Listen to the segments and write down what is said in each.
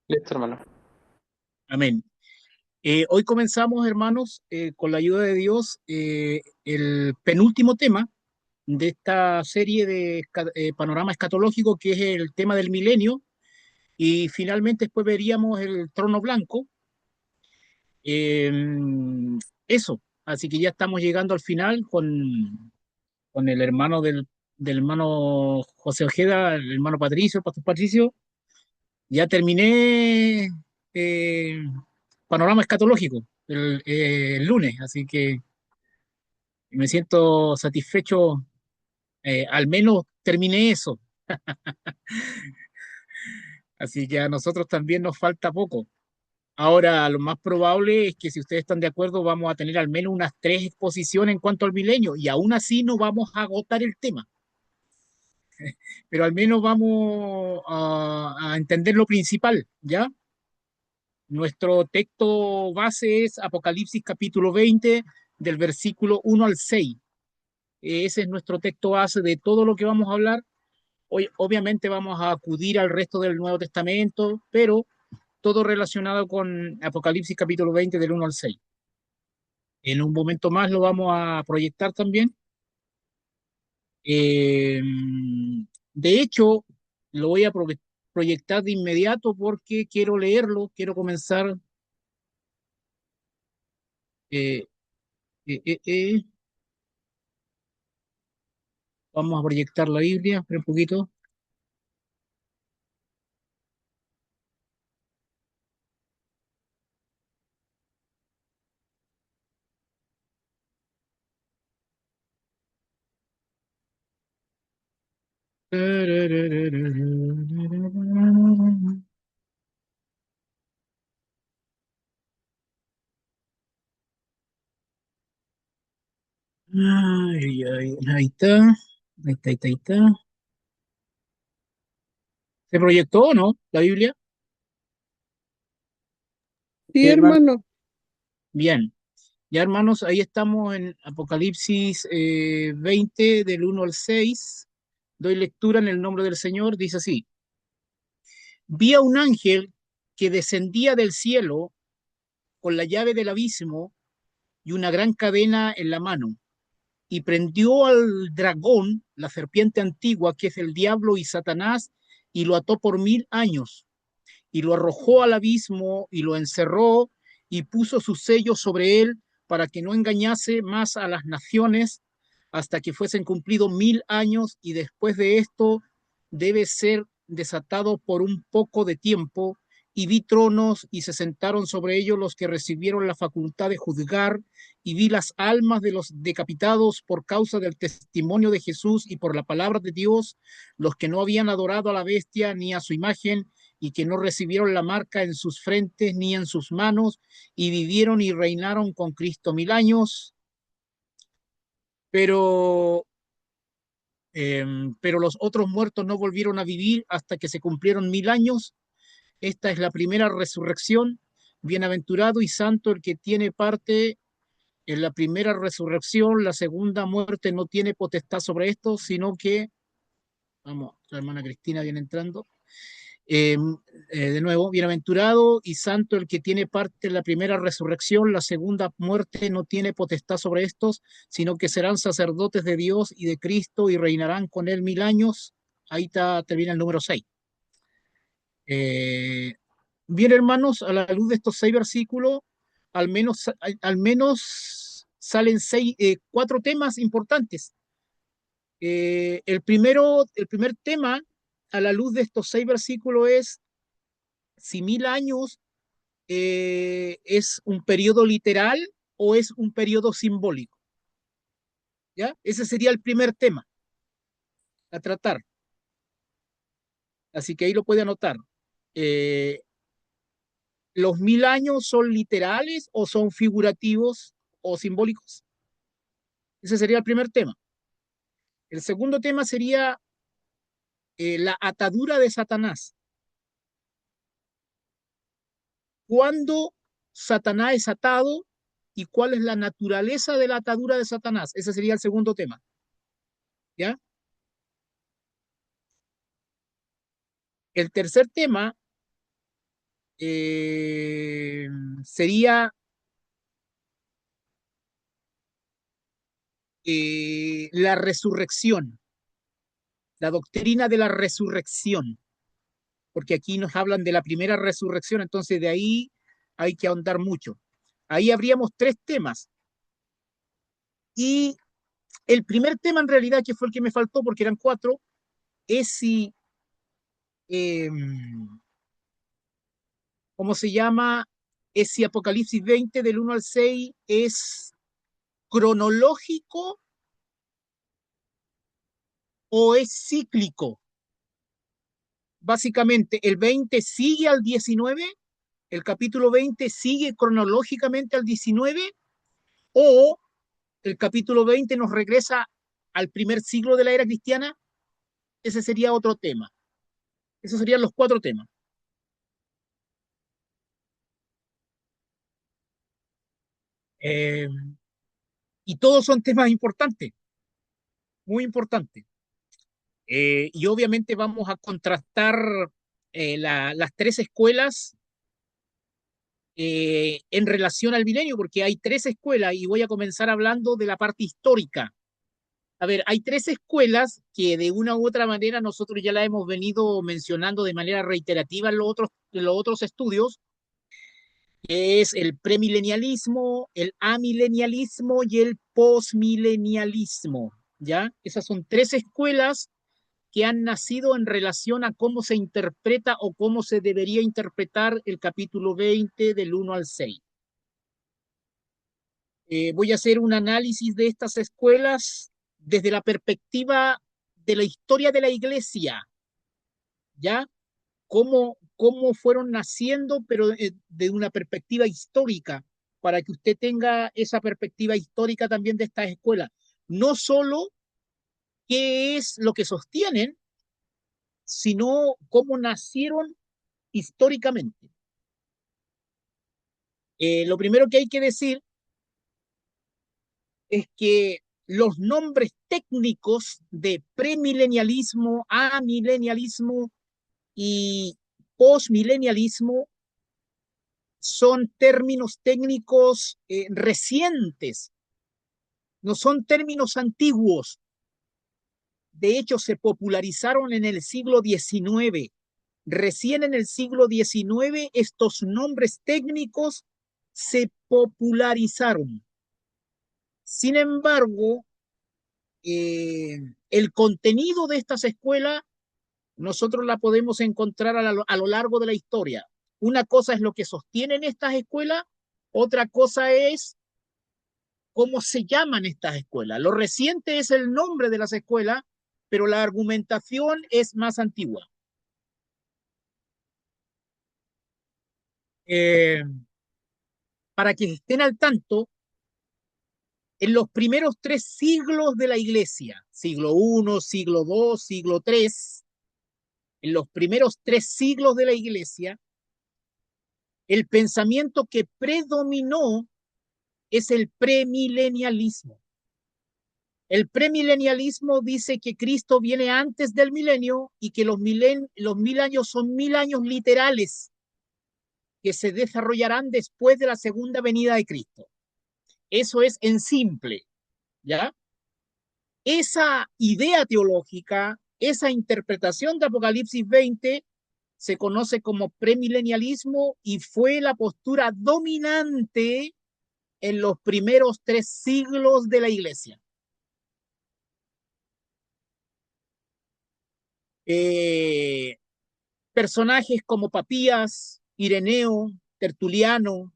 Listo, hermano. Amén. Hoy comenzamos, hermanos, con la ayuda de Dios, el penúltimo tema de esta serie de panorama escatológico, que es el tema del milenio, y finalmente después veríamos el trono blanco. Eh, Eso, así que ya estamos llegando al final con el hermano del hermano José Ojeda, el hermano Patricio, el pastor Patricio. Ya terminé eh, panorama escatológico el lunes, así que me siento satisfecho, al menos terminé eso, así que a nosotros también nos falta poco. Ahora, lo más probable es que si ustedes están de acuerdo, vamos a tener al menos unas tres exposiciones en cuanto al milenio, y aún así no vamos a agotar el tema, pero al menos vamos a entender lo principal, ¿ya? Nuestro texto base es Apocalipsis capítulo 20, del versículo 1 al 6. Ese es nuestro texto base de todo lo que vamos a hablar. Hoy, obviamente vamos a acudir al resto del Nuevo Testamento, pero todo relacionado con Apocalipsis capítulo 20 del 1 al 6. En un momento más lo vamos a proyectar también. Eh, de hecho, lo voy a proyectar de inmediato porque quiero leerlo, quiero comenzar. eh, eh, eh, eh, Vamos a proyectar la Biblia, espera un poquito. Ay, ay, ahí está. Ahí está, ahí está, ahí está. ¿Se proyectó o no la Biblia? Sí, Ya, hermano. hermano. Bien. Ya, hermanos, ahí estamos en Apocalipsis 20, del 1 al 6. Doy lectura en el nombre del Señor. Dice así: Vi a un ángel que descendía del cielo con la llave del abismo y una gran cadena en la mano, y prendió al dragón, la serpiente antigua, que es el diablo y Satanás, y lo ató por 1000 años, y lo arrojó al abismo y lo encerró y puso su sello sobre él para que no engañase más a las naciones hasta que fuesen cumplidos 1000 años, y después de esto debe ser desatado por un poco de tiempo. Y vi tronos y se sentaron sobre ellos los que recibieron la facultad de juzgar, y vi las almas de los decapitados por causa del testimonio de Jesús y por la palabra de Dios, los que no habían adorado a la bestia ni a su imagen, y que no recibieron la marca en sus frentes ni en sus manos, y vivieron y reinaron con Cristo 1000 años. Pero, eh, pero los otros muertos no volvieron a vivir hasta que se cumplieron 1000 años. Esta es la primera resurrección. Bienaventurado y santo el que tiene parte en la primera resurrección. La segunda muerte no tiene potestad sobre esto, sino que, vamos, la hermana Cristina viene entrando. Eh, de nuevo, bienaventurado y santo el que tiene parte en la primera resurrección. La segunda muerte no tiene potestad sobre estos, sino que serán sacerdotes de Dios y de Cristo y reinarán con él 1000 años. Ahí está, termina el número 6. Eh, Bien, hermanos, a la luz de estos 6 versículos, al menos salen cuatro temas importantes. El primer tema, a la luz de estos 6 versículos, es si 1000 años es un periodo literal o es un periodo simbólico. ¿Ya? Ese sería el primer tema a tratar. Así que ahí lo puede anotar. Eh, ¿Los 1000 años son literales o son figurativos o simbólicos? Ese sería el primer tema. El segundo tema sería la atadura de Satanás. ¿Cuándo Satanás es atado y cuál es la naturaleza de la atadura de Satanás? Ese sería el segundo tema. ¿Ya? El tercer tema eh, sería la resurrección, la doctrina de la resurrección, porque aquí nos hablan de la primera resurrección, entonces de ahí hay que ahondar mucho. Ahí habríamos tres temas. Y el primer tema en realidad, que fue el que me faltó, porque eran cuatro, es si, eh, ¿cómo se llama? Es si Apocalipsis 20 del 1 al 6 es cronológico o es cíclico. Básicamente, el 20 sigue al 19, el capítulo 20 sigue cronológicamente al 19, o el capítulo 20 nos regresa al primer siglo de la era cristiana. Ese sería otro tema. Esos serían los cuatro temas. Eh, y todos son temas importantes, muy importantes. Y obviamente vamos a contrastar las tres escuelas en relación al milenio, porque hay tres escuelas y voy a comenzar hablando de la parte histórica. A ver, hay tres escuelas que de una u otra manera nosotros ya la hemos venido mencionando de manera reiterativa en los otros estudios, que es el premilenialismo, el amilenialismo y el postmilenialismo, ¿ya? Esas son tres escuelas que han nacido en relación a cómo se interpreta o cómo se debería interpretar el capítulo 20 del 1 al 6. Voy a hacer un análisis de estas escuelas desde la perspectiva de la historia de la iglesia, ¿ya? Cómo fueron naciendo, pero de una perspectiva histórica, para que usted tenga esa perspectiva histórica también de estas escuelas. No solo qué es lo que sostienen, sino cómo nacieron históricamente. Lo primero que hay que decir es que los nombres técnicos de premilenialismo, amilenialismo y postmilenialismo son términos técnicos recientes, no son términos antiguos. De hecho, se popularizaron en el siglo XIX. Recién en el siglo XIX estos nombres técnicos se popularizaron. Sin embargo, eh, el contenido de estas escuelas nosotros la podemos encontrar a lo largo de la historia. Una cosa es lo que sostienen estas escuelas, otra cosa es cómo se llaman estas escuelas. Lo reciente es el nombre de las escuelas, pero la argumentación es más antigua. Eh, para que estén al tanto, en los primeros tres siglos de la iglesia, siglo I, siglo II, siglo III, en los primeros tres siglos de la iglesia, el pensamiento que predominó es el premilenialismo. El premilenialismo dice que Cristo viene antes del milenio y que los 1000 años son 1000 años literales que se desarrollarán después de la segunda venida de Cristo. Eso es en simple, ¿ya? Esa idea teológica, esa interpretación de Apocalipsis 20 se conoce como premilenialismo y fue la postura dominante en los primeros tres siglos de la iglesia. Eh, Personajes como Papías, Ireneo, Tertuliano,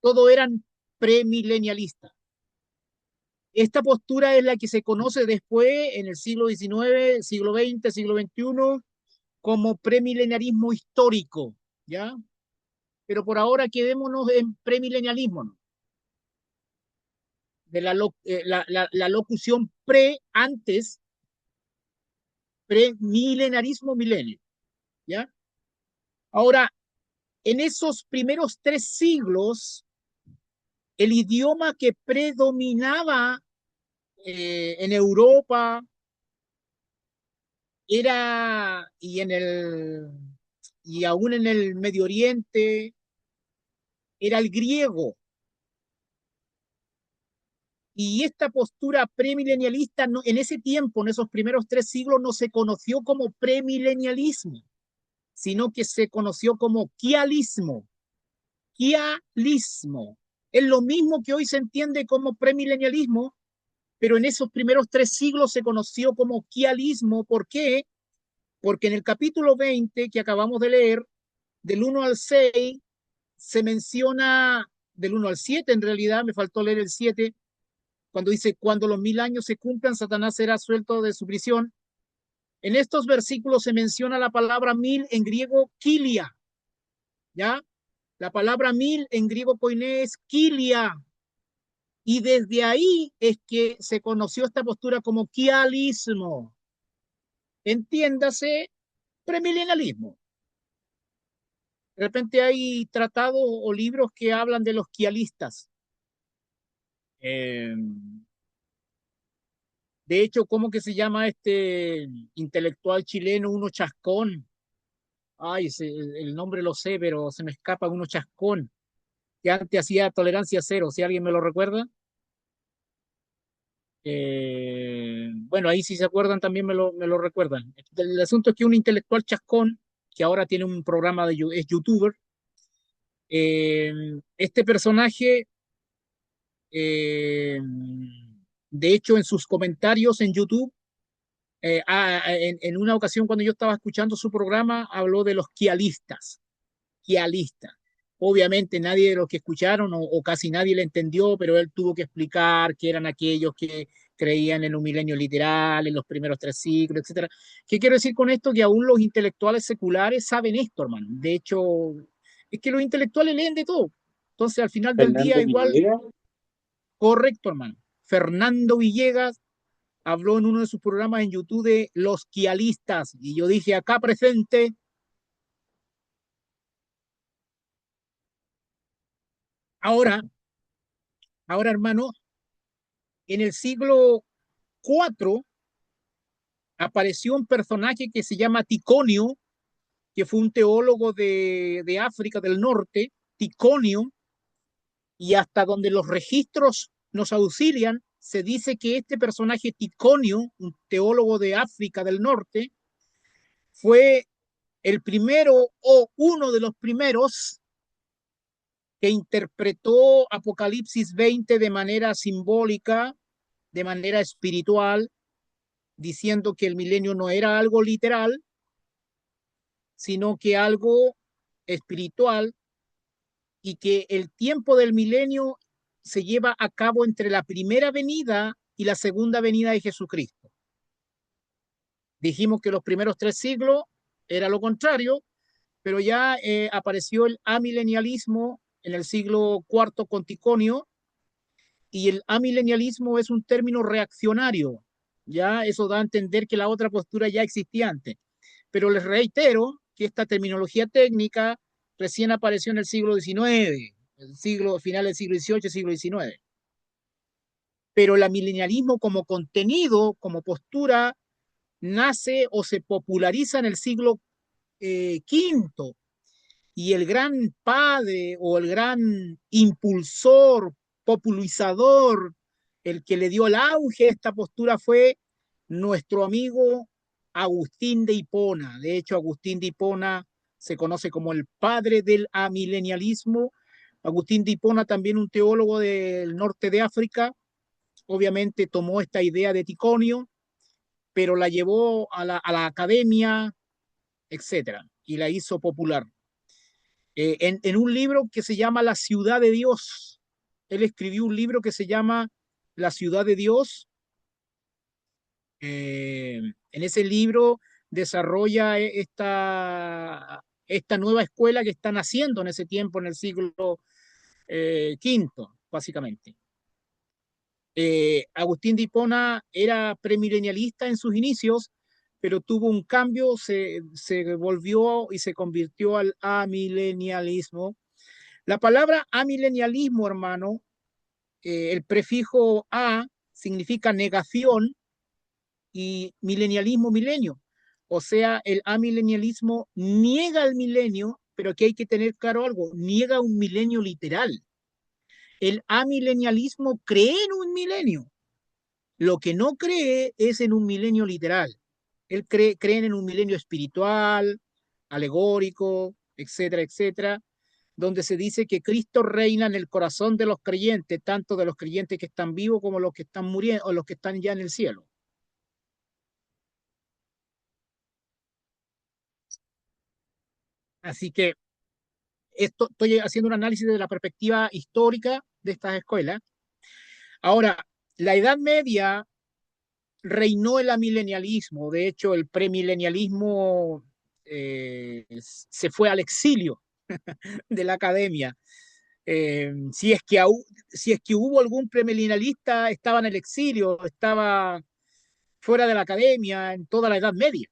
todo eran premilenialistas. Esta postura es la que se conoce después en el siglo XIX, siglo XX, siglo XXI como premileniarismo histórico, ¿ya? Pero por ahora quedémonos en premilenialismo, ¿no? De la locución pre, antes, premilenarismo, milenio, ¿ya? Ahora, en esos primeros tres siglos, el idioma que predominaba en Europa era, y y aún en el Medio Oriente, era el griego. Y esta postura premilenialista en ese tiempo, en esos primeros 3 siglos, no se conoció como premilenialismo, sino que se conoció como quialismo. Quialismo. Es lo mismo que hoy se entiende como premilenialismo, pero en esos primeros 3 siglos se conoció como quialismo. ¿Por qué? Porque en el capítulo 20 que acabamos de leer, del 1 al 6, se menciona, del 1 al 7 en realidad, me faltó leer el 7, cuando dice, cuando los 1000 años se cumplan, Satanás será suelto de su prisión. En estos versículos se menciona la palabra 1000 en griego, kilia, ¿ya? La palabra 1000 en griego koiné es kilia, y desde ahí es que se conoció esta postura como quialismo. Entiéndase, premilenialismo. De repente hay tratados o libros que hablan de los quialistas. Eh, de hecho, ¿cómo que se llama este intelectual chileno, Uno Chascón? Ay, el nombre lo sé, pero se me escapa. Uno Chascón, que antes hacía tolerancia cero, si alguien me lo recuerda. Bueno, ahí si se acuerdan también me lo recuerdan. El asunto es que un intelectual chascón, que ahora tiene un programa es youtuber, eh, este personaje, eh, de hecho en sus comentarios en YouTube, en una ocasión cuando yo estaba escuchando su programa, habló de los quialistas. Quialista. Obviamente nadie de los que escucharon o casi nadie le entendió, pero él tuvo que explicar que eran aquellos que creían en un milenio literal, en los primeros 3 siglos, etcétera. ¿Qué quiero decir con esto? Que aún los intelectuales seculares saben esto, hermano. De hecho, es que los intelectuales leen de todo. Entonces, al final del día, Fernando igual, Villegas. correcto, hermano. Fernando Villegas habló en uno de sus programas en YouTube de los quialistas, y yo dije acá presente, ahora, ahora, hermano, en el siglo IV apareció un personaje que se llama Ticonio, que fue un teólogo de África del Norte, Ticonio, y hasta donde los registros nos auxilian, se dice que este personaje Ticonio, un teólogo de África del Norte, fue el primero o uno de los primeros que interpretó Apocalipsis 20 de manera simbólica, de manera espiritual, diciendo que el milenio no era algo literal, sino que algo espiritual, y que el tiempo del milenio se lleva a cabo entre la primera venida y la segunda venida de Jesucristo. Dijimos que los primeros 3 siglos era lo contrario, pero ya apareció el amilenialismo en el siglo IV con Ticonio, y el amilenialismo es un término reaccionario. Ya eso da a entender que la otra postura ya existía antes. Pero les reitero que esta terminología técnica recién apareció en el siglo XIX, el siglo final del siglo XVIII, siglo XIX. Pero el milenialismo como contenido, como postura, nace o se populariza en el siglo V, y el gran padre o el gran impulsor, popularizador, el que le dio el auge a esta postura fue nuestro amigo Agustín de Hipona. De hecho, Agustín de Hipona se conoce como el padre del amilenialismo. Agustín de Hipona, también un teólogo del norte de África, obviamente tomó esta idea de Ticonio, pero la llevó a la academia, etcétera, y la hizo popular. En un libro que se llama La ciudad de Dios. Él escribió un libro que se llama La ciudad de Dios. En ese libro desarrolla esta nueva escuela que están haciendo en ese tiempo, en el siglo V, básicamente. Agustín de Hipona era premilenialista en sus inicios, pero tuvo un cambio, se volvió y se convirtió al amilenialismo. La palabra amilenialismo, hermano, el prefijo a significa negación, y milenialismo, milenio. O sea, el amilenialismo niega el milenio, pero aquí hay que tener claro algo, niega un milenio literal. El amilenialismo cree en un milenio, lo que no cree es en un milenio literal. Creen en un milenio espiritual, alegórico, etcétera, etcétera, donde se dice que Cristo reina en el corazón de los creyentes, tanto de los creyentes que están vivos como los que están muriendo o los que están ya en el cielo. Así que esto estoy haciendo un análisis de la perspectiva histórica de estas escuelas. Ahora, la Edad Media reinó el amilenialismo, de hecho el premilenialismo se fue al exilio de la academia. Si es que hubo algún premilenialista, estaba en el exilio, estaba fuera de la academia en toda la Edad Media.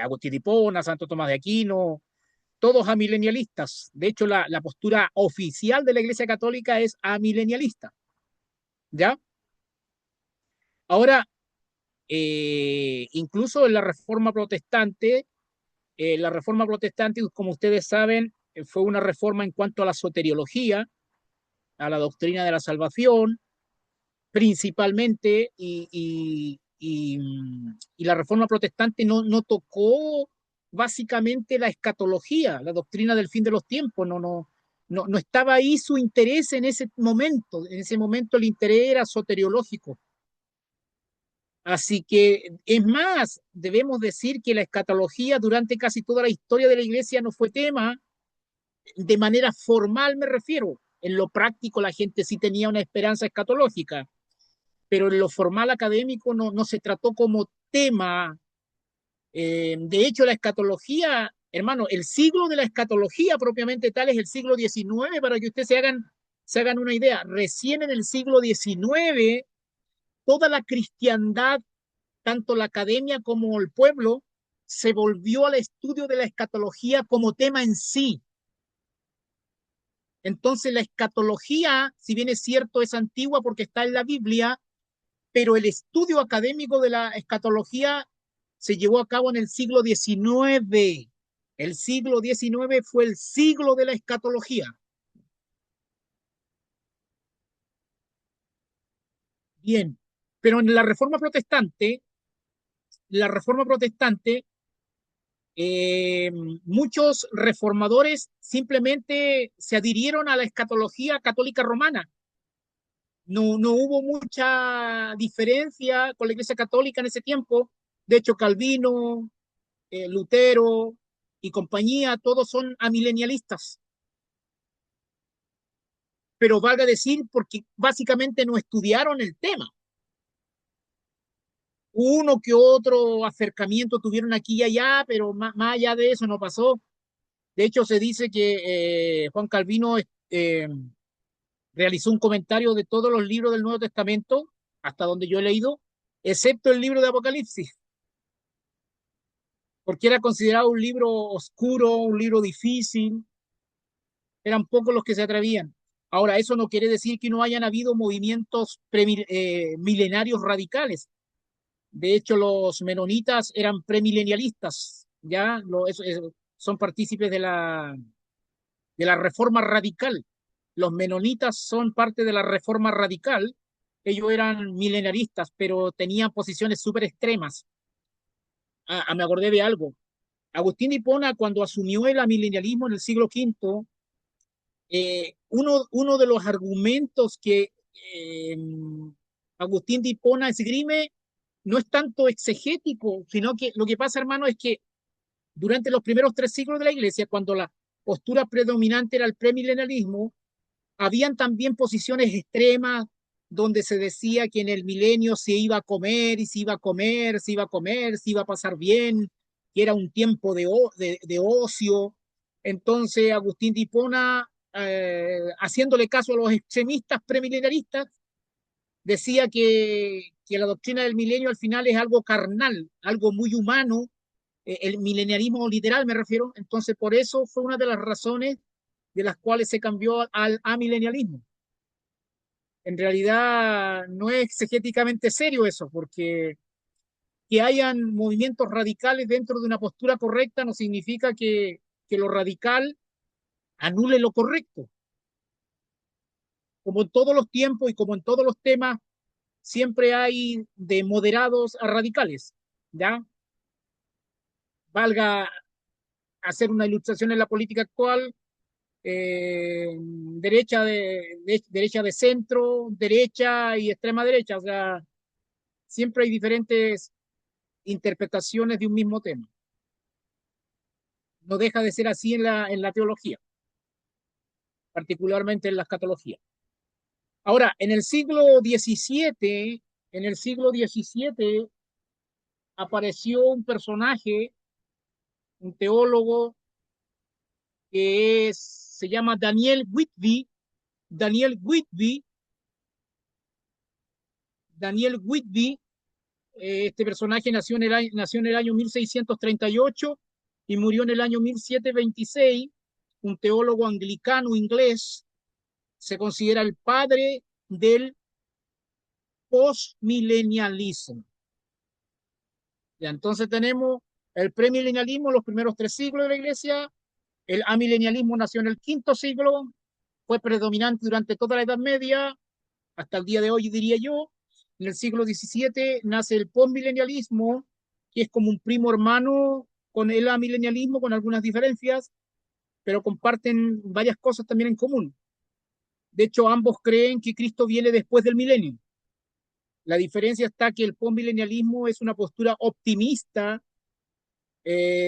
Agustín de Hipona, Santo Tomás de Aquino, todos amilenialistas. De hecho, la postura oficial de la Iglesia Católica es amilenialista. ¿Ya? Ahora, incluso en la reforma protestante, como ustedes saben, fue una reforma en cuanto a la soteriología, a la doctrina de la salvación, principalmente, y la reforma protestante no tocó básicamente la escatología, la doctrina del fin de los tiempos, no estaba ahí su interés en ese momento el interés era soteriológico. Así que, es más, debemos decir que la escatología durante casi toda la historia de la iglesia no fue tema, de manera formal me refiero. En lo práctico la gente sí tenía una esperanza escatológica, pero en lo formal académico no se trató como tema. De hecho, la escatología, hermano, el siglo de la escatología propiamente tal es el siglo XIX, para que ustedes se hagan una idea. Recién en el siglo XIX, toda la cristiandad, tanto la academia como el pueblo, se volvió al estudio de la escatología como tema en sí. Entonces la escatología, si bien es cierto, es antigua porque está en la Biblia, pero el estudio académico de la escatología se llevó a cabo en el siglo XIX. El siglo XIX fue el siglo de la escatología. Bien, pero en la reforma protestante, eh, muchos reformadores simplemente se adhirieron a la escatología católica romana. No hubo mucha diferencia con la Iglesia Católica en ese tiempo. De hecho, Calvino, Lutero y compañía, todos son amilenialistas. Pero valga decir, porque básicamente no estudiaron el tema. Uno que otro acercamiento tuvieron aquí y allá, pero más allá de eso no pasó. De hecho, se dice que Juan Calvino realizó un comentario de todos los libros del Nuevo Testamento, hasta donde yo he leído, excepto el libro de Apocalipsis, porque era considerado un libro oscuro, un libro difícil, eran pocos los que se atrevían. Ahora, eso no quiere decir que no hayan habido movimientos milenarios radicales. De hecho, los menonitas eran premilenialistas, ya son partícipes de la reforma radical. Los menonitas son parte de la reforma radical. Ellos eran milenaristas, pero tenían posiciones súper extremas. Me acordé de algo. Agustín de Hipona, cuando asumió el amilenialismo en el siglo V, uno de los argumentos que eh, Agustín de Hipona esgrime no es tanto exegético, sino que lo que pasa, hermano, es que durante los primeros 3 siglos de la Iglesia, cuando la postura predominante era el premilenialismo, habían también posiciones extremas donde se decía que en el milenio se iba a comer y se iba a comer, se iba a comer, se iba a pasar bien, que era un tiempo de ocio. Entonces Agustín de Hipona, haciéndole caso a los extremistas premilenaristas, decía que la doctrina del milenio al final es algo carnal, algo muy humano, el milenialismo literal me refiero. Entonces por eso fue una de las razones de las cuales se cambió al amilenialismo. En realidad no es exegéticamente serio eso, porque que hayan movimientos radicales dentro de una postura correcta no significa que lo radical anule lo correcto. Como en todos los tiempos y como en todos los temas, siempre hay de moderados a radicales, ¿ya? Valga hacer una ilustración en la política actual, derecha de centro, derecha y extrema derecha, o sea, siempre hay diferentes interpretaciones de un mismo tema. No deja de ser así en la teología, particularmente en la escatología. Ahora, en el siglo XVII apareció un personaje, un teólogo se llama Daniel Whitby. Daniel Whitby, Daniel Whitby, este personaje nació en el año 1638 y murió en el año 1726, un teólogo anglicano inglés, se considera el padre del postmilenialismo. Ya, entonces tenemos el premilenialismo, los primeros 3 siglos de la iglesia, el amilenialismo nació en el V siglo, fue predominante durante toda la Edad Media, hasta el día de hoy diría yo. En el siglo XVII nace el postmilenialismo, que es como un primo hermano con el amilenialismo, con algunas diferencias, pero comparten varias cosas también en común. De hecho, ambos creen que Cristo viene después del milenio. La diferencia está que el postmilenialismo es una postura optimista,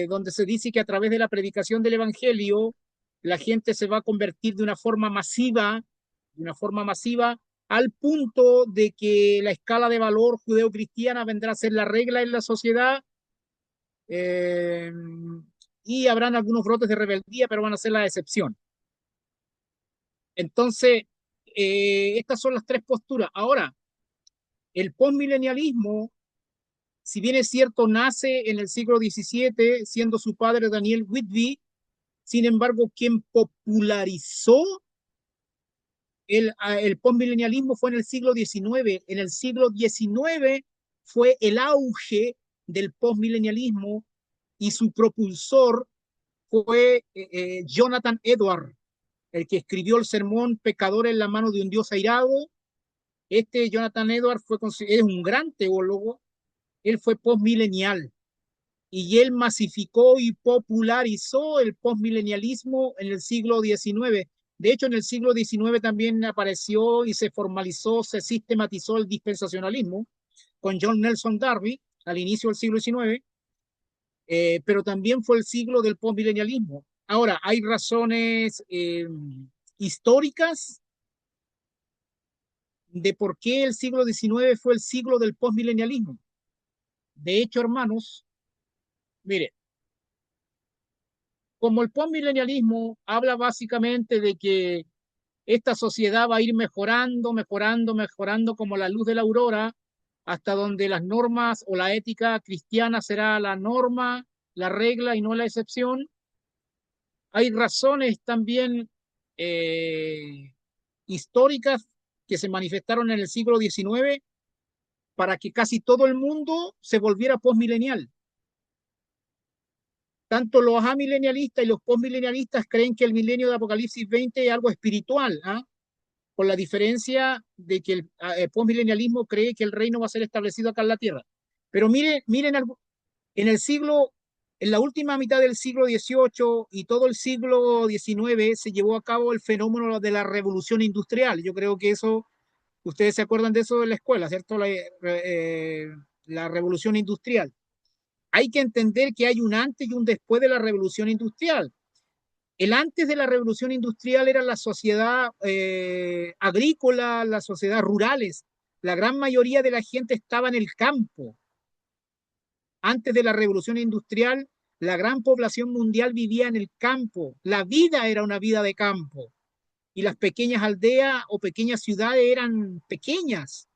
donde se dice que a través de la predicación del Evangelio la gente se va a convertir de una forma masiva, al punto de que la escala de valor judeocristiana vendrá a ser la regla en la sociedad, eh, y habrán algunos brotes de rebeldía, pero van a ser la excepción. Entonces, estas son las 3 posturas. Ahora, el postmilenialismo, si bien es cierto, nace en el siglo XVII, siendo su padre Daniel Whitby. Sin embargo, quien popularizó el postmilenialismo fue en el siglo XIX. En el siglo XIX fue el auge del postmilenialismo y su propulsor fue Jonathan Edwards, el que escribió el sermón Pecador en la mano de un Dios airado. Este Jonathan Edwards es un gran teólogo, él fue postmilenial y él masificó y popularizó el postmilenialismo en el siglo XIX. De hecho, en el siglo XIX también apareció y se formalizó, se sistematizó el dispensacionalismo con John Nelson Darby al inicio del siglo XIX, pero también fue el siglo del postmilenialismo. Ahora, hay razones históricas de por qué el siglo XIX fue el siglo del postmilenialismo. De hecho, hermanos, mire, como el postmilenialismo habla básicamente de que esta sociedad va a ir mejorando, mejorando, mejorando como la luz de la aurora, hasta donde las normas o la ética cristiana será la norma, la regla y no la excepción. Hay razones también eh, históricas que se manifestaron en el siglo XIX para que casi todo el mundo se volviera postmilenial. Tanto los amilenialistas y los postmilenialistas creen que el milenio de Apocalipsis 20 es algo espiritual, ¿ah? Con la diferencia de que el postmilenialismo cree que el reino va a ser establecido acá en la tierra. Pero miren en el siglo, en la última mitad del siglo XVIII y todo el siglo XIX se llevó a cabo el fenómeno de la revolución industrial. Yo creo que eso, ustedes se acuerdan de eso en la escuela, ¿cierto? La revolución industrial. Hay que entender que hay un antes y un después de la revolución industrial. El antes de la revolución industrial era la sociedad agrícola, la sociedad rurales. La gran mayoría de la gente estaba en el campo. Antes de la revolución industrial, la gran población mundial vivía en el campo. La vida era una vida de campo. Y las pequeñas aldeas o pequeñas ciudades eran pequeñas.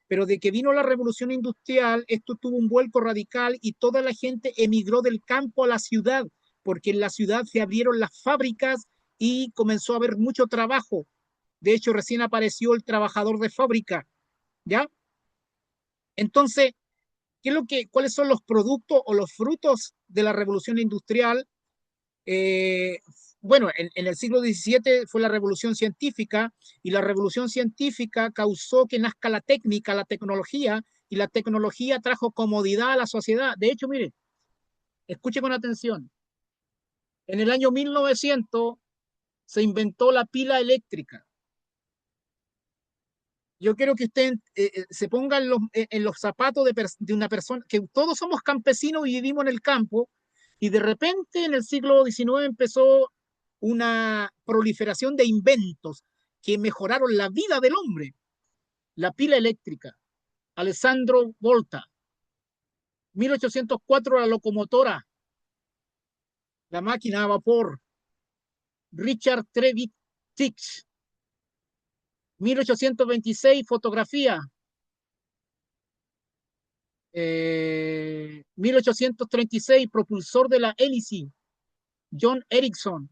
Pero de que vino la revolución industrial, esto tuvo un vuelco radical y toda la gente emigró del campo a la ciudad, porque en la ciudad se abrieron las fábricas y comenzó a haber mucho trabajo. De hecho, recién apareció el trabajador de fábrica, ¿ya? Entonces, ¿Cuáles son los productos o los frutos de la revolución industrial? Eh, bueno, en el siglo XVII fue la revolución científica y la revolución científica causó que nazca la técnica, la tecnología, y la tecnología trajo comodidad a la sociedad. De hecho, mire, escuche con atención. En el año 1900 se inventó la pila eléctrica. Yo quiero que usted se ponga en los zapatos de una persona, que todos somos campesinos y vivimos en el campo, y de repente en el siglo XIX empezó una proliferación de inventos que mejoraron la vida del hombre. La pila eléctrica, Alessandro Volta, 1804 la locomotora, la máquina a vapor, Richard Trevithick, 1826 fotografía, 1836 propulsor de la hélice, John Ericsson.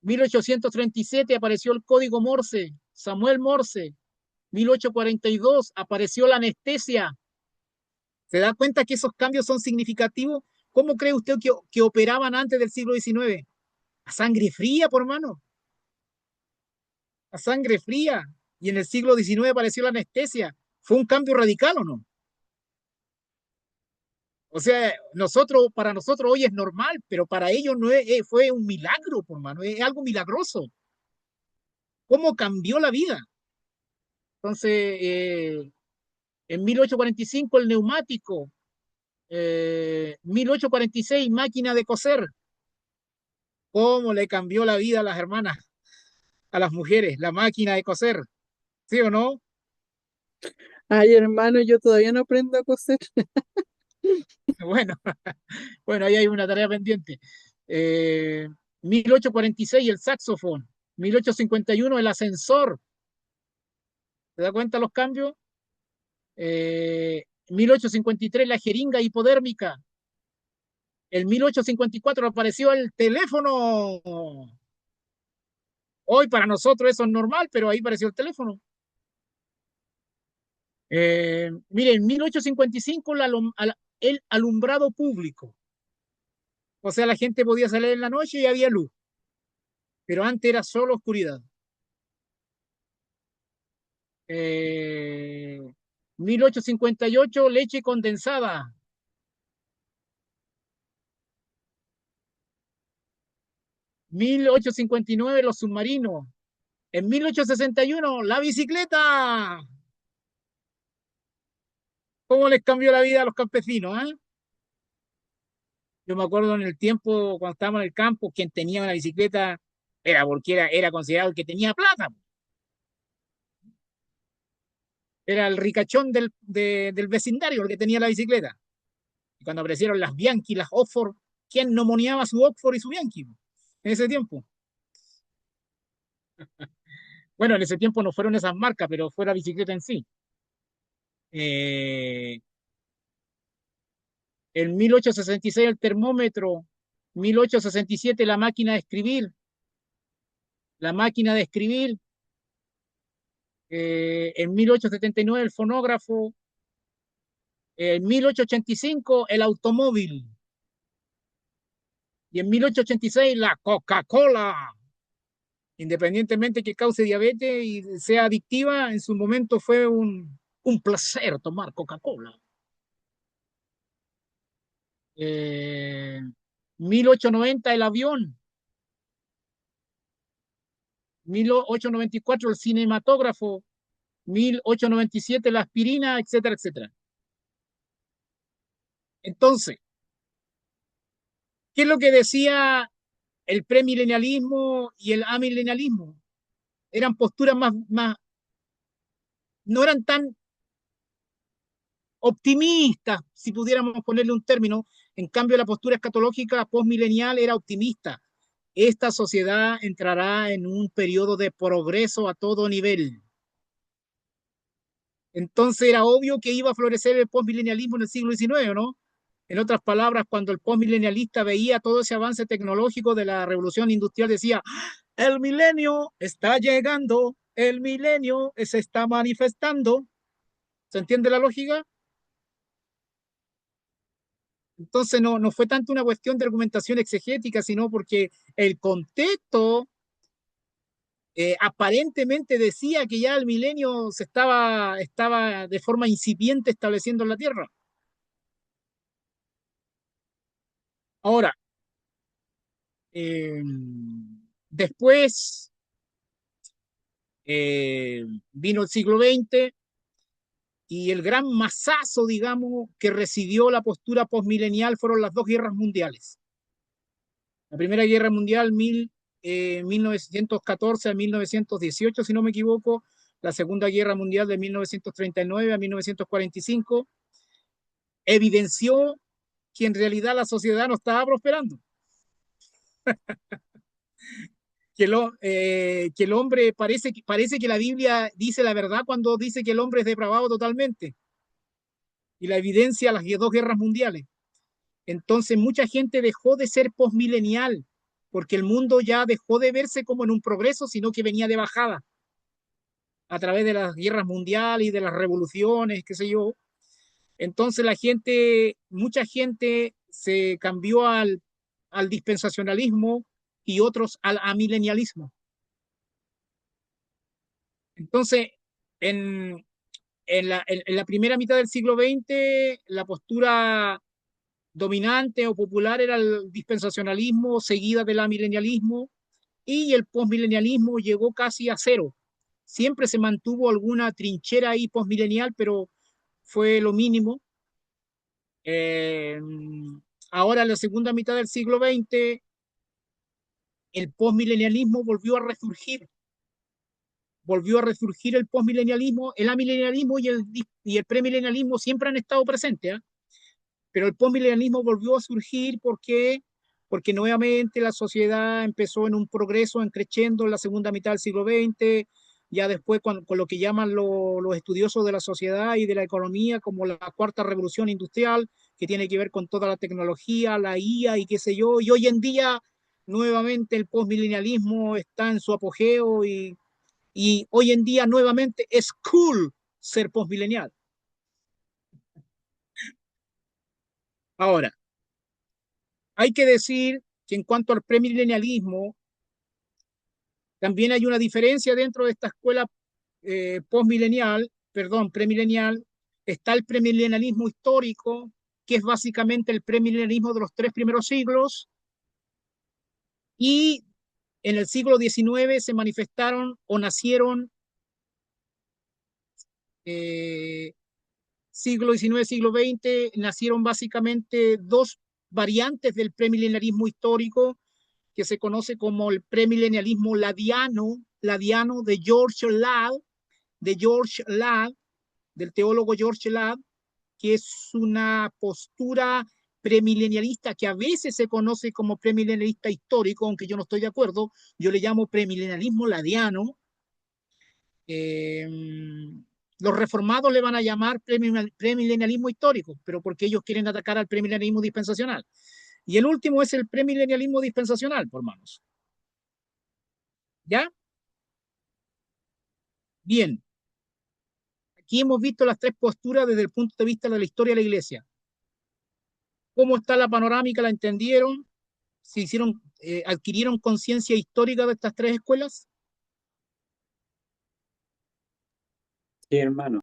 1837 apareció el código Morse, Samuel Morse. 1842 apareció la anestesia. ¿Se da cuenta que esos cambios son significativos? ¿Cómo cree usted que operaban antes del siglo XIX? A sangre fría, por mano. A sangre fría. Y en el siglo XIX apareció la anestesia. ¿Fue un cambio radical o no? O sea, para nosotros hoy es normal, pero para ellos no fue un milagro, por mano, es algo milagroso. ¿Cómo cambió la vida? Entonces, en 1845 el neumático, 1846 máquina de coser. ¿Cómo le cambió la vida a las hermanas, a las mujeres, la máquina de coser? ¿Sí o no? Ay, hermano, yo todavía no aprendo a coser. Bueno, bueno, ahí hay una tarea pendiente. 1846 el saxofón, 1851 el ascensor. ¿Se da cuenta los cambios? 1853 la jeringa hipodérmica. En 1854 apareció el teléfono. Hoy para nosotros eso es normal, pero ahí apareció el teléfono. Mire, en 1855 el alumbrado público. O sea, la gente podía salir en la noche y había luz, pero antes era solo oscuridad. 1858 leche condensada. 1859 los submarinos. En 1861 la bicicleta. ¿Cómo les cambió la vida a los campesinos? Yo me acuerdo en el tiempo cuando estábamos en el campo, quien tenía una bicicleta era porque era considerado el que tenía plata. Era el ricachón del vecindario el que tenía la bicicleta. Y cuando aparecieron las Bianchi, las Oxford, ¿quién no moneaba su Oxford y su Bianchi en ese tiempo? Bueno, en ese tiempo no fueron esas marcas, pero fue la bicicleta en sí. Eh, en 1866 el termómetro, 1867 la máquina de escribir, la máquina de escribir, en 1879 el fonógrafo, en 1885 el automóvil y en 1886 la Coca-Cola. Independientemente que cause diabetes y sea adictiva, en su momento fue un placer tomar Coca-Cola. 1890 el avión, 1894 el cinematógrafo, 1897 la aspirina, etcétera, etcétera. Entonces, ¿qué es lo que decía el premilenialismo y el amilenialismo? Eran posturas no eran tan optimistas, si pudiéramos ponerle un término. En cambio, la postura escatológica postmilenial era optimista. Esta sociedad entrará en un periodo de progreso a todo nivel. Entonces era obvio que iba a florecer el postmilenialismo en el siglo XIX, ¿no? En otras palabras, cuando el postmilenialista veía todo ese avance tecnológico de la revolución industrial, decía, el milenio está llegando, el milenio se está manifestando. ¿Se entiende la lógica? Entonces no fue tanto una cuestión de argumentación exegética, sino porque el contexto aparentemente decía que ya el milenio estaba de forma incipiente estableciendo en la Tierra. Ahora, eh, después eh, vino el siglo XX y el gran masazo, digamos, que recibió la postura postmilenial fueron las dos guerras mundiales. La Primera Guerra Mundial, 1914 a 1918, si no me equivoco, la Segunda Guerra Mundial de 1939 a 1945, evidenció que en realidad la sociedad no estaba prosperando, que el hombre parece que la Biblia dice la verdad cuando dice que el hombre es depravado totalmente, y la evidencia las dos guerras mundiales. Entonces mucha gente dejó de ser postmilenial, porque el mundo ya dejó de verse como en un progreso, sino que venía de bajada a través de las guerras mundiales y de las revoluciones, qué sé yo. Entonces mucha gente se cambió al dispensacionalismo y otros al amilenialismo. Entonces, en, en la primera mitad del siglo XX, la postura dominante o popular era el dispensacionalismo, seguida del amilenialismo, y el postmilenialismo llegó casi a cero. Siempre se mantuvo alguna trinchera ahí postmilenial, pero fue lo mínimo. Eh, Ahora, en la segunda mitad del siglo XX, el postmilenialismo volvió a resurgir el postmilenialismo, el amilenialismo y el premilenialismo siempre han estado presentes, ¿eh? Pero el postmilenialismo volvió a surgir porque nuevamente la sociedad empezó en un progreso, en creciendo en la segunda mitad del siglo XX, ya después con lo que llaman los estudiosos de la sociedad y de la economía como la cuarta revolución industrial, que tiene que ver con toda la tecnología, la IA y qué sé yo, y hoy en día nuevamente el postmilenialismo está en su apogeo y hoy en día nuevamente es cool ser postmilenial. Ahora, hay que decir que en cuanto al premilenialismo, también hay una diferencia dentro de esta escuela postmilenial, perdón, premilenial. Está el premilenialismo histórico, que es básicamente el premilenialismo de los 3 primeros siglos, y en el siglo XIX se manifestaron o nacieron, eh, siglo XIX, siglo XX, nacieron básicamente dos variantes del premilenialismo histórico, que se conoce como el premilenialismo ladiano de George Ladd, del teólogo George Ladd, que es una postura premilenialista que a veces se conoce como premilenialista histórico, aunque yo no estoy de acuerdo, yo le llamo premilenialismo ladiano. Eh, los reformados le van a llamar premilenialismo histórico, pero porque ellos quieren atacar al premilenialismo dispensacional. Y el último es el premilenialismo dispensacional, por manos. ¿Ya? Bien, aquí hemos visto las 3 posturas desde el punto de vista de la historia de la Iglesia. ¿Cómo está la panorámica? ¿La entendieron? ¿Adquirieron conciencia histórica de estas 3 escuelas? Sí, hermano.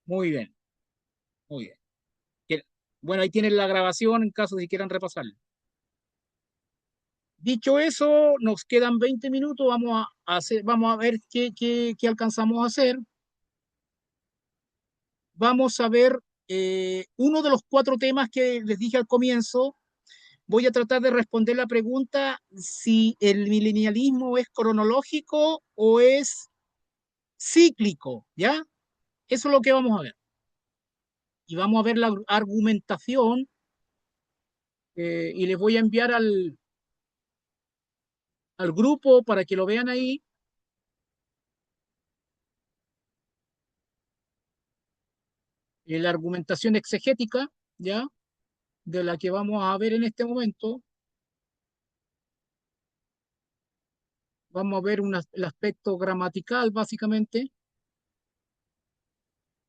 Muy bien, muy bien. Bueno, ahí tienen la grabación en caso de que quieran repasarla. Dicho eso, nos quedan 20 minutos. Vamos a ver qué alcanzamos a hacer. Vamos a ver uno de los 4 temas que les dije al comienzo. Voy a tratar de responder la pregunta si el milenialismo es cronológico o es cíclico, ¿ya? Eso es lo que vamos a ver. Y vamos a ver la argumentación, y les voy a enviar al grupo para que lo vean ahí, la argumentación exegética, ¿ya? De la que vamos a ver en este momento. Vamos a ver el aspecto gramatical, básicamente.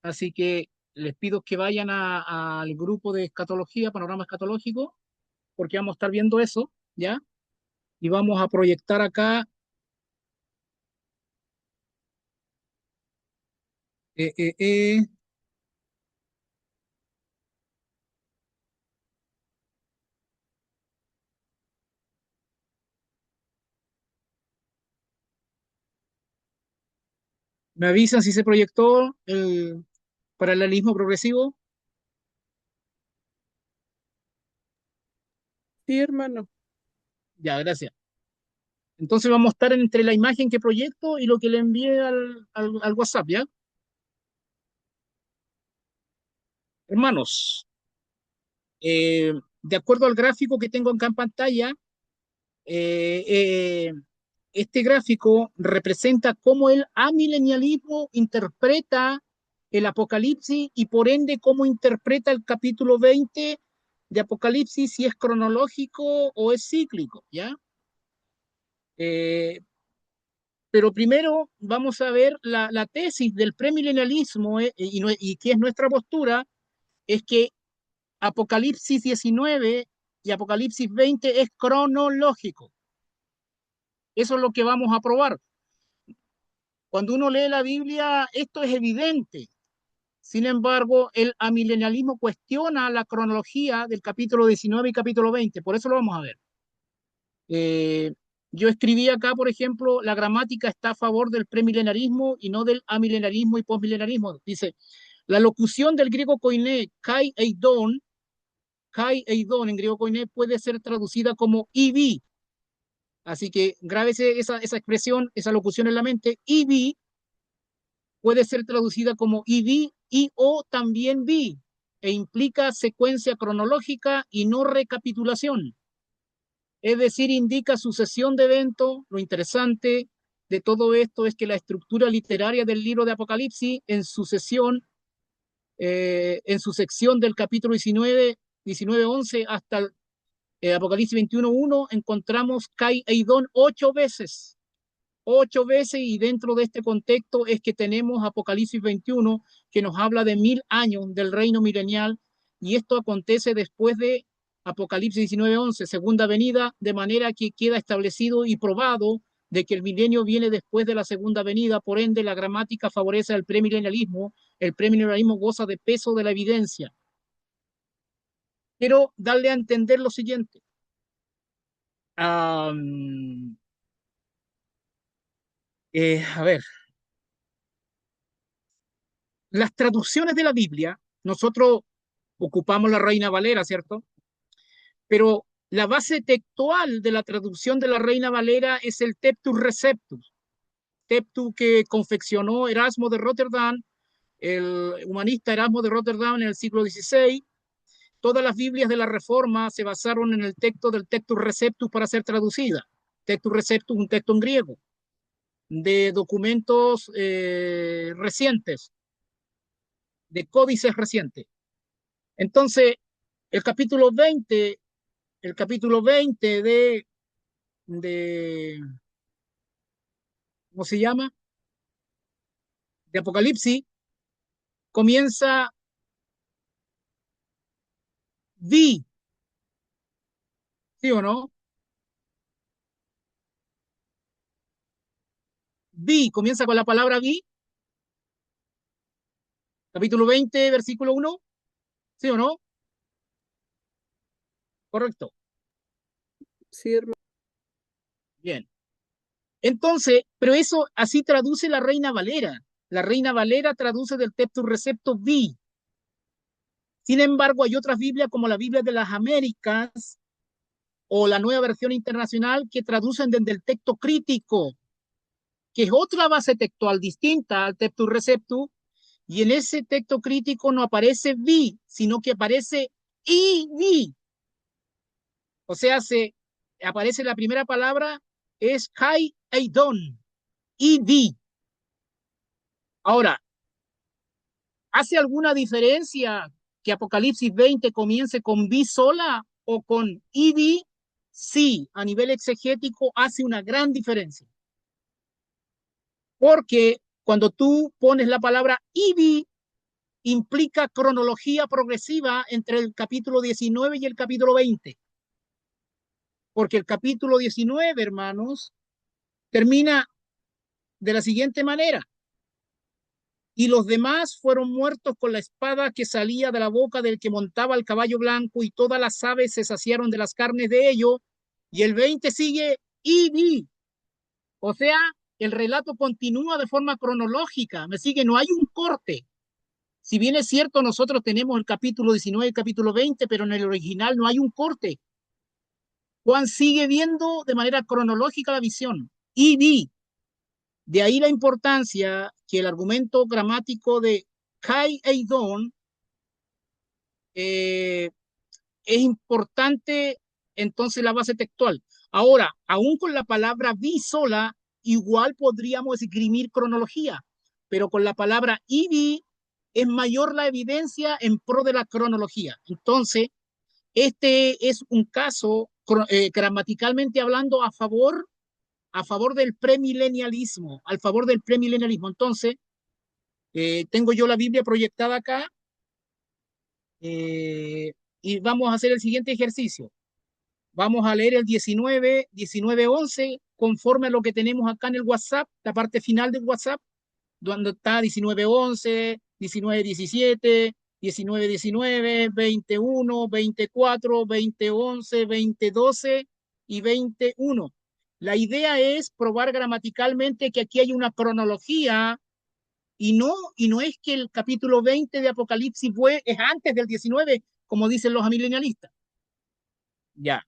Así que les pido que vayan al grupo de escatología, panorama escatológico, porque vamos a estar viendo eso, ¿ya? Y vamos a proyectar acá. eh, eh, eh, Me avisan si se proyectó el paralelismo progresivo. Sí, hermano. Ya, gracias. Entonces vamos a estar entre la imagen que proyecto y lo que le envié al WhatsApp, ¿ya? Hermanos, de acuerdo al gráfico que tengo acá en pantalla, eh, eh, este gráfico representa cómo el amilenialismo interpreta el Apocalipsis y por ende cómo interpreta el capítulo 20 de Apocalipsis, si es cronológico o es cíclico, ¿ya? Eh, pero primero vamos a ver la tesis del premilenialismo y que es nuestra postura, es que Apocalipsis 19 y Apocalipsis 20 es cronológico. Eso es lo que vamos a probar. Cuando uno lee la Biblia, esto es evidente. Sin embargo, el amilenialismo cuestiona la cronología del capítulo 19 y capítulo 20. Por eso lo vamos a ver. Eh, yo escribí acá, por ejemplo, la gramática está a favor del premilenarismo y no del amilenarismo y postmilenarismo. Dice, la locución del griego koiné, kai eidon en griego koiné puede ser traducida como ibi. Así que grábese esa expresión, esa locución en la mente. Ibi puede ser traducida como id y o también vi, e implica secuencia cronológica y no recapitulación. Es decir, indica sucesión de eventos. Lo interesante de todo esto es que la estructura literaria del libro de Apocalipsis, en su sección del capítulo 19, 11 hasta Apocalipsis 21:1, encontramos Kai Eidon 8 veces. 8 veces, y dentro de este contexto es que tenemos Apocalipsis 21, que nos habla de 1000 años del reino milenial, y esto acontece después de Apocalipsis 19:11, segunda venida, de manera que queda establecido y probado de que el milenio viene después de la segunda venida. Por ende, la gramática favorece al premilenialismo. El premilenialismo goza de peso de la evidencia. Quiero darle a entender lo siguiente. A ver, las traducciones de la Biblia, nosotros ocupamos la Reina Valera, ¿cierto? Pero la base textual de la traducción de la Reina Valera es el Teptus Receptus, Teptus que confeccionó Erasmo de Rotterdam, el humanista Erasmo de Rotterdam en el siglo XVI. Todas las Biblias de la Reforma se basaron en el texto del Teptus Receptus para ser traducida. Teptus Receptus, un texto en griego, de documentos recientes, de códices recientes. Entonces, el capítulo 20, el capítulo 20 de ¿cómo se llama? De Apocalipsis, comienza vi, ¿sí o no? Vi, comienza con la palabra vi, capítulo 20, versículo 1, ¿sí o no? Correcto. Sí, hermano. Bien. Entonces, pero eso así traduce la Reina Valera. La Reina Valera traduce del texto recepto vi. Sin embargo, hay otras Biblias como la Biblia de las Américas o la Nueva Versión Internacional que traducen desde el texto crítico, que es otra base textual distinta al texto receptus, y en ese texto crítico no aparece vi, sino que aparece y vi. O sea, aparece la primera palabra, es kai eidon, y vi. Ahora, ¿hace alguna diferencia que Apocalipsis 20 comience con vi sola o con y vi? Sí, a nivel exegético hace una gran diferencia. Porque cuando tú pones la palabra y vi implica cronología progresiva entre el capítulo 19 y el capítulo 20. Porque el capítulo 19, hermanos, termina de la siguiente manera. Y los demás fueron muertos con la espada que salía de la boca del que montaba el caballo blanco, y todas las aves se saciaron de las carnes de ellos. Y el 20 sigue, y vi. O sea, el relato continúa de forma cronológica. Me sigue, no hay un corte. Si bien es cierto, nosotros tenemos el capítulo 19 y el capítulo 20, pero en el original no hay un corte. Juan sigue viendo de manera cronológica la visión. Y vi. De ahí la importancia que el argumento gramático de Kai Eidon es importante, entonces la base textual. Ahora, aún con la palabra vi sola, igual podríamos esgrimir cronología, pero con la palabra y vi es mayor la evidencia en pro de la cronología. Entonces, este es un caso gramaticalmente hablando a favor del premilenialismo, al favor del premilenialismo. Entonces, tengo yo la Biblia proyectada acá, y vamos a hacer el siguiente ejercicio. Vamos a leer el 19:11, conforme a lo que tenemos acá en el WhatsApp, la parte final del WhatsApp, donde está 19:11, 19:17, 19:19, 21, 24, 20:11, 20:12 y 21. La idea es probar gramaticalmente que aquí hay una cronología, y no es que el capítulo 20 de Apocalipsis es antes del 19, como dicen los amilenialistas. Ya.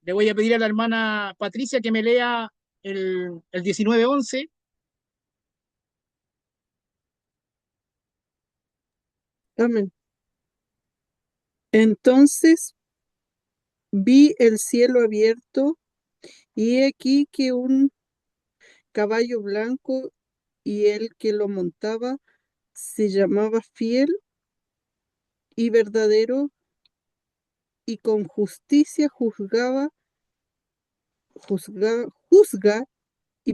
Le voy a pedir a la hermana Patricia que me lea el 19:11. Amén. Entonces vi el cielo abierto, y he aquí que un caballo blanco, y el que lo montaba se llamaba Fiel y Verdadero, y con justicia juzga y,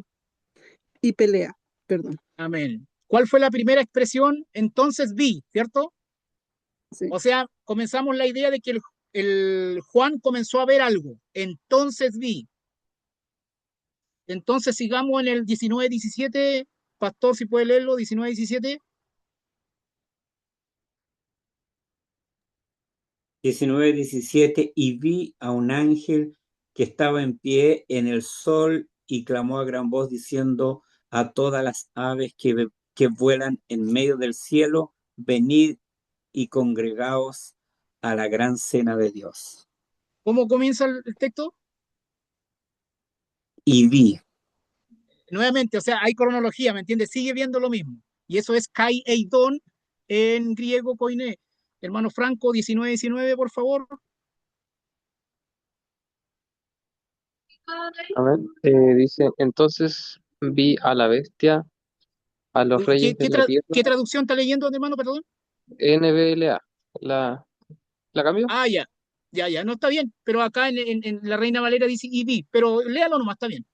y pelea. Perdón. Amén. ¿Cuál fue la primera expresión? Entonces vi, ¿cierto? Sí. O sea, comenzamos la idea de que el Juan comenzó a ver algo. Entonces vi. Entonces sigamos en el 19:17. Pastor, si puede leerlo, 19:17. 19:17, y vi a un ángel que estaba en pie en el sol y clamó a gran voz diciendo a todas las aves que vuelan en medio del cielo: venid y congregaos a la gran cena de Dios. ¿Cómo comienza el texto? Y vi. Nuevamente, o sea, hay cronología, ¿me entiendes? Sigue viendo lo mismo. Y eso es kai eidon en griego koiné. Hermano Franco, 19:19, por favor. A ver, dice, entonces vi a la bestia, a los Uy, reyes de la tierra, qué traducción está leyendo, hermano? Perdón. NBLA. ¿La cambio? Ah, ya, ya, ya, no está bien, pero acá en la Reina Valera dice ED, pero léalo nomás, está bien.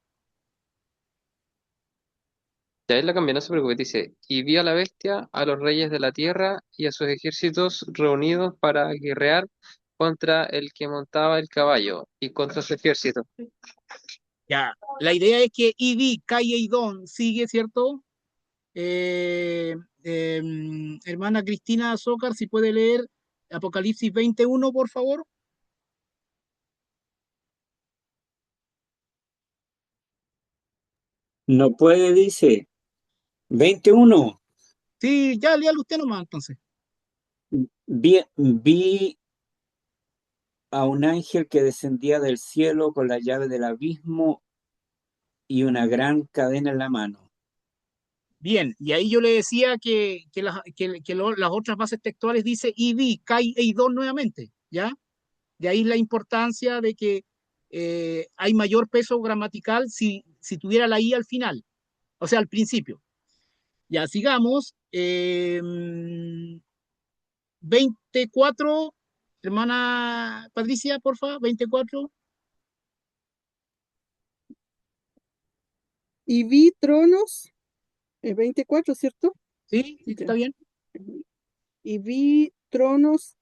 Ya él la cambié, no se preocupe. Dice, y vi a la bestia, a los reyes de la tierra y a sus ejércitos reunidos para guerrear contra el que montaba el caballo y contra su ejército. Ya, la idea es que ED, Kai Eidon, sigue, ¿cierto? Hermana Cristina Azócar, si puede leer Apocalipsis 21, por favor. No puede, dice. 21. Sí, ya, léalo usted nomás, entonces. Vi a un ángel que descendía del cielo con la llave del abismo y una gran cadena en la mano. Bien, y ahí yo le decía las otras bases textuales dice ED, Kai Eidon nuevamente, ¿ya? De ahí la importancia de que hay mayor peso gramatical si tuviera la I al final, o sea, al principio. Ya, sigamos. 24, hermana Patricia, porfa, 24. Y vi tronos, 24, ¿cierto? ¿Sí? ¿Sí? ¿Está Ya. bien? Y vi tronos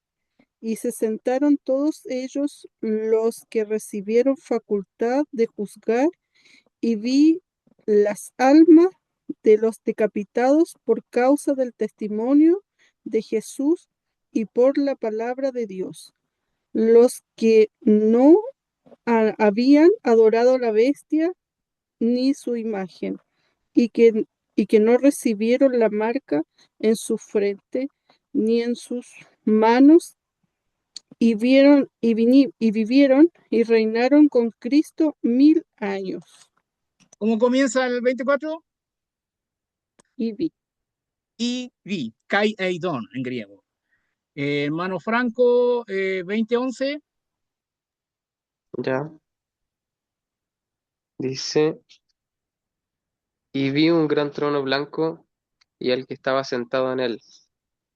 y se sentaron todos ellos los que recibieron facultad de juzgar, y vi las almas de los decapitados por causa del testimonio de Jesús y por la palabra de Dios, los que no habían adorado a la bestia ni su imagen, y que no recibieron la marca en su frente ni en sus manos, y vivieron y reinaron con Cristo 1000 años. ¿Cómo comienza el 24? Y vi. Y vi, Kai Eidon en griego. Hermano Franco, 20:11. Ya, dice, y vi un gran trono blanco y el que estaba sentado en él,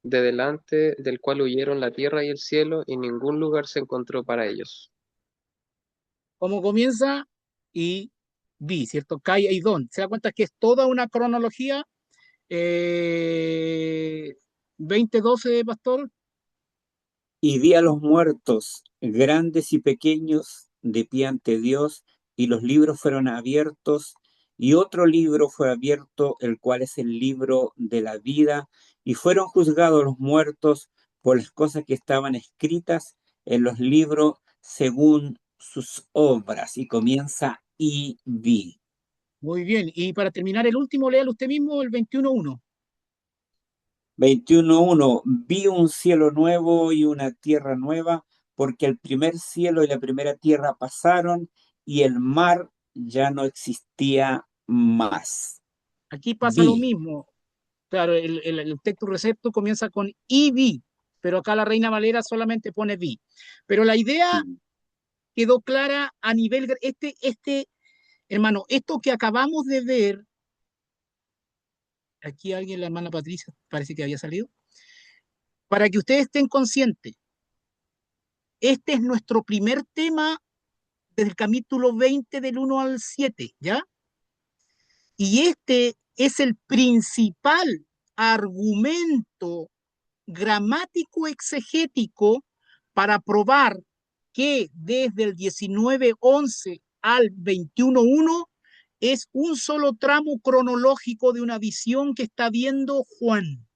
de delante del cual huyeron la tierra y el cielo, y ningún lugar se encontró para ellos. ¿Cómo comienza? Y vi, ¿cierto? Kai Eidon. ¿Se da cuenta que es toda una cronología? 20:12, pastor. Y vi a los muertos, grandes y pequeños, de pie ante Dios, y los libros fueron abiertos, y otro libro fue abierto, el cual es el libro de la vida, y fueron juzgados los muertos por las cosas que estaban escritas en los libros según sus obras. Y comienza y vi. Muy bien. Y para terminar, el último, léalo usted mismo, el 21:1. 21:1. Vi un cielo nuevo y una tierra nueva, porque el primer cielo y la primera tierra pasaron y el mar ya no existía más. Aquí pasa lo Vi. mismo. Claro, el texto recepto comienza con y vi, pero acá la Reina Valera solamente pone vi. Pero la idea quedó clara a nivel, hermano, esto que acabamos de ver, aquí alguien, la hermana Patricia, parece que había salido, para que ustedes estén conscientes, este es nuestro primer tema desde el capítulo 20 del 1 al 7, ¿ya? Y este es el principal argumento gramático exegético para probar que desde el 19:11 al 21:1 es un solo tramo cronológico de una visión que está viendo Juan.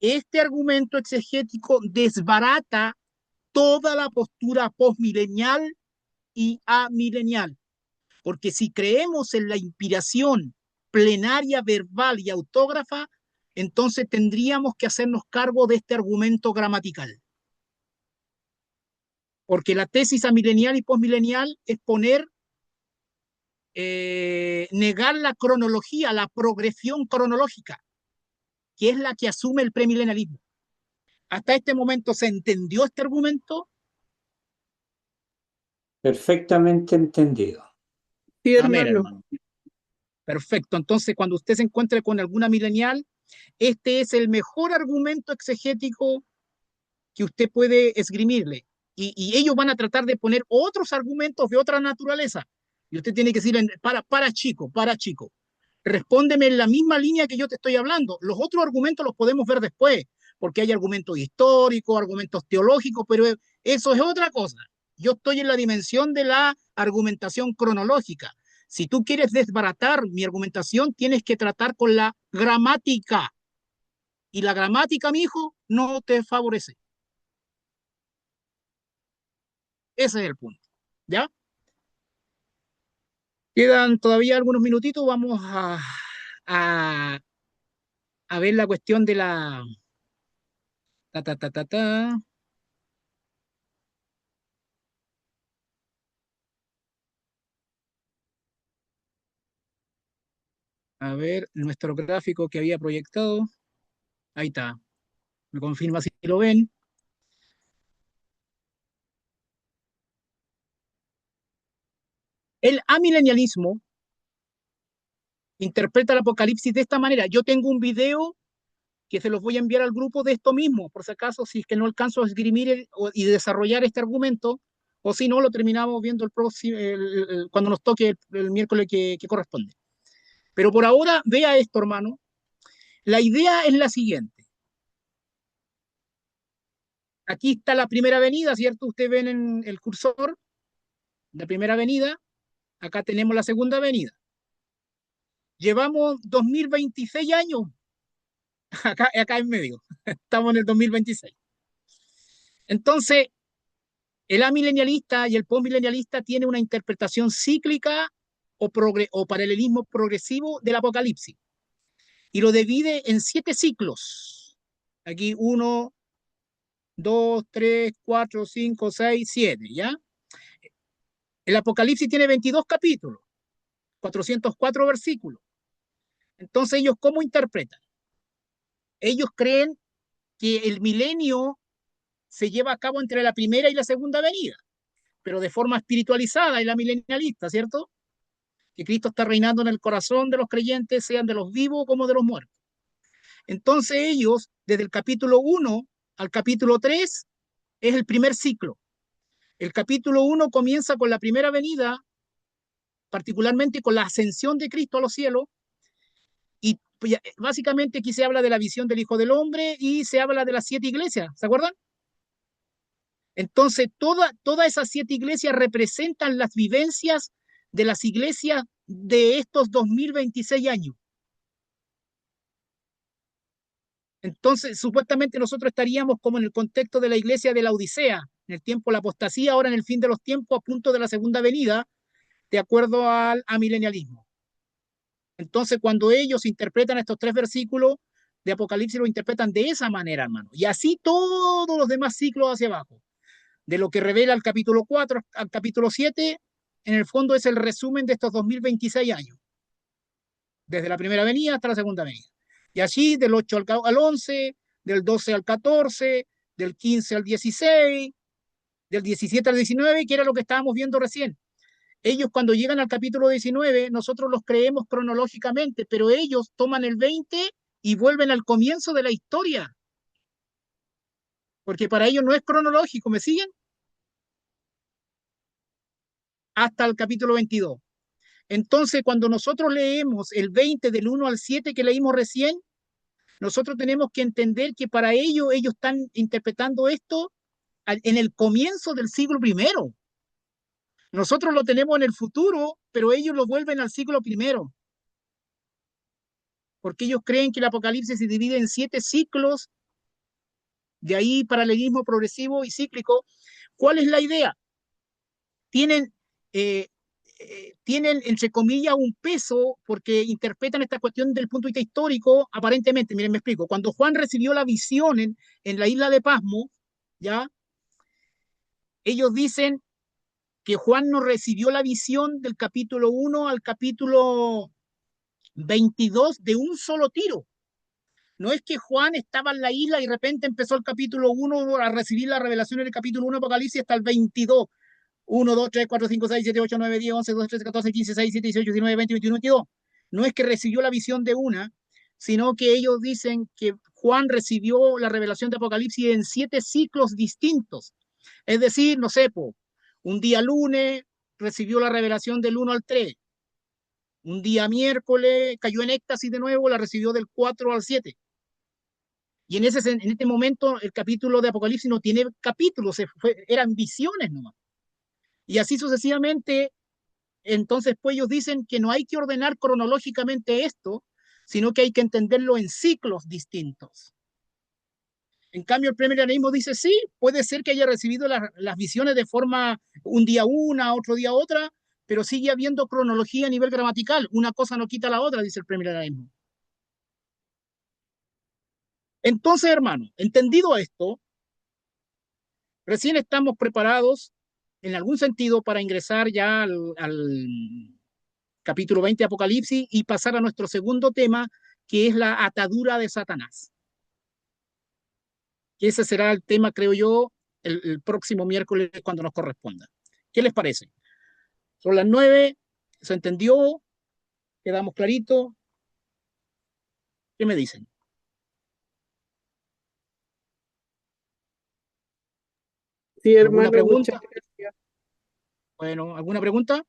Este argumento exegético desbarata toda la postura postmilenial y amilenial, porque si creemos en la inspiración plenaria, verbal y autógrafa, entonces tendríamos que hacernos cargo de este argumento gramatical. Porque la tesis amilenial y postmilenial es negar la cronología, la progresión cronológica, que es la que asume el premilenialismo. ¿Hasta este momento se entendió este argumento? Perfectamente entendido. Sí, Amén, hermano. hermano. Perfecto. Entonces, cuando usted se encuentre con alguna milenial, este es el mejor argumento exegético que usted puede esgrimirle. Y ellos van a tratar de poner otros argumentos de otra naturaleza. Y usted tiene que decirle, para chico, respóndeme en la misma línea que yo te estoy hablando. Los otros argumentos los podemos ver después, porque hay argumentos históricos, argumentos teológicos, pero eso es otra cosa. Yo estoy en la dimensión de la argumentación cronológica. Si tú quieres desbaratar mi argumentación, tienes que tratar con la gramática. Y la gramática, mi hijo, no te favorece. Ese es el punto. ¿Ya? Quedan todavía algunos minutitos. Vamos a, a ver la cuestión de la... Ta, ta, ta, ta, ta. A ver, nuestro gráfico que había proyectado. Ahí está. Me confirma si lo ven. El amilenialismo interpreta el apocalipsis de esta manera. Yo tengo un video que se los voy a enviar al grupo de esto mismo, por si acaso, si es que no alcanzo a esgrimir y desarrollar este argumento, o si no, lo terminamos viendo el próximo, cuando nos toque el miércoles que corresponde. Pero por ahora, vea esto, hermano. La idea es la siguiente. Aquí está la primera avenida, ¿cierto? Ustedes ven en el cursor la primera avenida. Acá tenemos la segunda avenida. Llevamos 2026 años acá en medio. Estamos en el 2026. Entonces, el amilenialista y el postmilenialista tienen una interpretación cíclica o paralelismo progresivo del Apocalipsis y lo divide en 7 ciclos. Aquí 1, 2, 3, 4, 5, 6, 7, ¿ya? El Apocalipsis tiene 22 capítulos, 404 versículos. Entonces, ¿ellos cómo interpretan? Ellos creen que el milenio se lleva a cabo entre la primera y la segunda venida, pero de forma espiritualizada y la milenialista, ¿cierto? Que Cristo está reinando en el corazón de los creyentes, sean de los vivos como de los muertos. Entonces ellos, desde el capítulo 1 al capítulo 3, es el primer ciclo. El capítulo 1 comienza con la primera venida, particularmente con la ascensión de Cristo a los cielos, y básicamente aquí se habla de la visión del Hijo del Hombre y se habla de las 7 iglesias, ¿se acuerdan? Entonces, todas esas 7 iglesias representan las vivencias de las iglesias de estos 2026 años. Entonces, supuestamente nosotros estaríamos como en el contexto de la iglesia de la Odisea, en el tiempo de la apostasía, ahora en el fin de los tiempos, a punto de la segunda venida, de acuerdo al amilenialismo. Entonces, cuando ellos interpretan estos 3 versículos de Apocalipsis, lo interpretan de esa manera, hermano. Y así todos los demás ciclos hacia abajo. De lo que revela el capítulo 4 al capítulo 7, en el fondo es el resumen de estos 2026 años, desde la primera venida hasta la segunda venida. Y así del 8 al 11, del 12 al 14, del 15 al 16, del 17 al 19, que era lo que estábamos viendo recién. Ellos cuando llegan al capítulo 19, nosotros los creemos cronológicamente, pero ellos toman el 20 y vuelven al comienzo de la historia, porque para ellos no es cronológico, ¿me siguen? Hasta el capítulo 22. Entonces, cuando nosotros leemos el 20 del 1 al 7 que leímos recién, nosotros tenemos que entender que para ellos están interpretando esto en el comienzo del siglo primero. Nosotros lo tenemos en el futuro, pero ellos lo vuelven al siglo primero, porque ellos creen que el Apocalipsis se divide en 7 ciclos, de ahí paralelismo progresivo y cíclico. ¿Cuál es la idea? Tienen, eh, tienen, entre comillas, un peso porque interpretan esta cuestión desde el punto de vista histórico, aparentemente. Miren, me explico. Cuando Juan recibió la visión en la isla de Pasmo, ¿ya? Ellos dicen que Juan no recibió la visión del capítulo 1 al capítulo 22 de un solo tiro. No es que Juan estaba en la isla y de repente empezó el capítulo 1 a recibir la revelación en el capítulo 1 de Apocalipsis hasta el 22. 1, 2, 3, 4, 5, 6, 7, 8, 9, 10, 11, 12, 13, 14, 15, 16, 17, 18, 19, 20, 21, 22. No es que recibió la visión de una, sino que ellos dicen que Juan recibió la revelación de Apocalipsis en 7 ciclos distintos. Es decir, no sé, un día lunes recibió la revelación del 1 al 3. Un día miércoles cayó en éxtasis de nuevo, la recibió del 4 al 7. Y en este momento el capítulo de Apocalipsis no tiene capítulos, eran visiones nomás. Y así sucesivamente. Entonces, pues ellos dicen que no hay que ordenar cronológicamente esto, sino que hay que entenderlo en ciclos distintos. En cambio, el premilenialismo dice, sí, puede ser que haya recibido las visiones de forma un día una, otro día otra, pero sigue habiendo cronología a nivel gramatical. Una cosa no quita la otra, dice el premilenialismo. Entonces, hermano, entendido esto, recién estamos preparados en algún sentido para ingresar ya al capítulo 20 de Apocalipsis y pasar a nuestro segundo tema, que es la atadura de Satanás. Que ese será el tema, creo yo, el próximo miércoles cuando nos corresponda. ¿Qué les parece? Son las 9, ¿se entendió? ¿Quedamos clarito? ¿Qué me dicen? Sí, ¿Alguna hermano, muchas pregunta? gracias. Bueno, ¿alguna pregunta?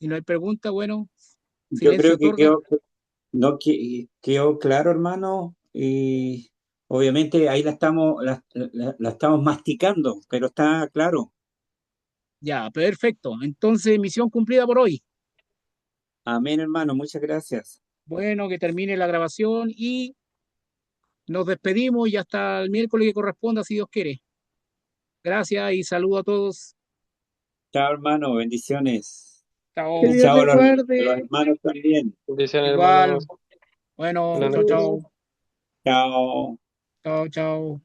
Si no hay pregunta, bueno, Yo silencio creo que otorga. no, quedó claro, hermano, y obviamente ahí la estamos masticando, pero está claro. Ya, perfecto. Entonces, misión cumplida por hoy. Amén, hermano, muchas gracias. Bueno, que termine la grabación y nos despedimos y hasta el miércoles que corresponda, si Dios quiere. Gracias y saludo a todos. Chao, hermano, bendiciones. Que Chao. Y Dios chao les a los guarde. hermanos también. Bendiciones, Igual. hermanos. Bueno, Buenas chao, noches. Saludos. chao. Chao. Chao, chao.